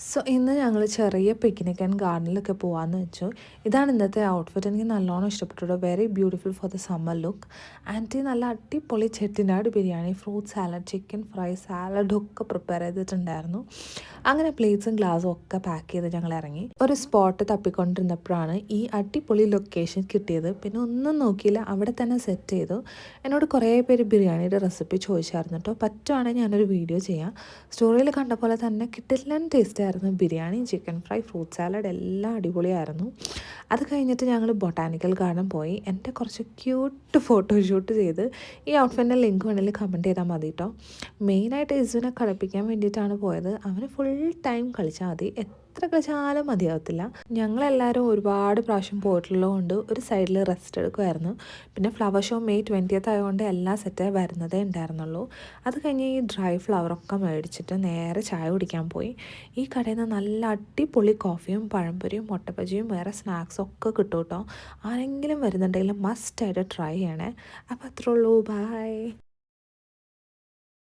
So ഇന്ന് ഞങ്ങൾ ചെറിയ പിക്നിക് ആൻഡ് ഗാർഡനിലൊക്കെ പോകാമെന്ന് വെച്ചു. ഇതാണ് ഇന്നത്തെ ഔട്ട്ഫിറ്റ്. എനിക്ക് നല്ലോണം ഇഷ്ടപ്പെട്ടു. Very beautiful for the summer look. Aunty നല്ല അടിപൊളി Chettinad biryani, fruit salad, chicken fry, സാലഡും ഒക്കെ പ്രിപ്പയർ ചെയ്തിട്ടുണ്ടായിരുന്നു. അങ്ങനെ പ്ലേറ്റ്സും ഗ്ലാസും ഒക്കെ പാക്ക് ചെയ്ത് ഞങ്ങൾ ഇറങ്ങി. ഒരു സ്പോട്ട് തപ്പിക്കൊണ്ടിരുന്നപ്പോഴാണ് ഈ അടിപൊളി ലൊക്കേഷൻ കിട്ടിയത്. പിന്നെ ഒന്നും നോക്കിയില്ല, അവിടെ തന്നെ സെറ്റ് ചെയ്തു. എന്നോട് കുറേ പേര് ബിരിയാണിയുടെ റെസിപ്പി ചോദിച്ചായിരുന്നു കേട്ടോ. പറ്റുവാണെങ്കിൽ ഞാനൊരു വീഡിയോ ചെയ്യാം. സ്റ്റോറിയിൽ കണ്ട പോലെ തന്നെ കിട്ടില്ല ടേസ്റ്റ് ആയിരുന്നു. Biryani, chicken fry, fruit salad എല്ലാം അടിപൊളിയായിരുന്നു. അത് കഴിഞ്ഞിട്ട് ഞങ്ങൾ ബൊട്ടാനിക്കൽ ഗാർഡൻ പോയി. എൻ്റെ കുറച്ച് ക്യൂട്ട് ഫോട്ടോഷൂട്ട് ചെയ്ത് ഈ ഔട്ട്ഫിറ്റിൻ്റെ ലിങ്ക് വേണമെങ്കിൽ കമൻറ്റ് ചെയ്താൽ മതി കേട്ടോ. മെയിനായിട്ട് ഇസുവിനെ കളിപ്പിക്കാൻ വേണ്ടിയിട്ടാണ് പോയത്. അവന് ഫുൾ ടൈം കളിച്ചാൽ മതി, എത്ര കളിച്ചാലും മതിയാവത്തില്ല. ഞങ്ങളെല്ലാവരും ഒരുപാട് പ്രാവശ്യം പോയിട്ടുള്ളതുകൊണ്ട് ഒരു സൈഡിൽ റെസ്റ്റ് എടുക്കുമായിരുന്നു. പിന്നെ ഫ്ലവർ ഷോ മെയ് 20th ആയതുകൊണ്ട് എല്ലാം സെറ്റായി വരുന്നതേ ഉണ്ടായിരുന്നുള്ളൂ. അത് കഴിഞ്ഞ് ഈ ഡ്രൈ ഫ്ലവറൊക്കെ മേടിച്ചിട്ട് നേരെ ചായ കുടിക്കാൻ പോയി. ഈ കടയിൽ നിന്ന് നല്ല അടിപൊളി കോഫിയും പഴംപൊരിയും മുട്ടപ്പജിയും വേറെ സ്നാക്സും ഒക്കെ കിട്ടും കേട്ടോ. ആരെങ്കിലും വരുന്നുണ്ടെങ്കിൽ മസ്റ്റായിട്ട് ട്രൈ ചെയ്യണേ. അപ്പോൾ അത്രേ ഉള്ളൂ. ബൈ.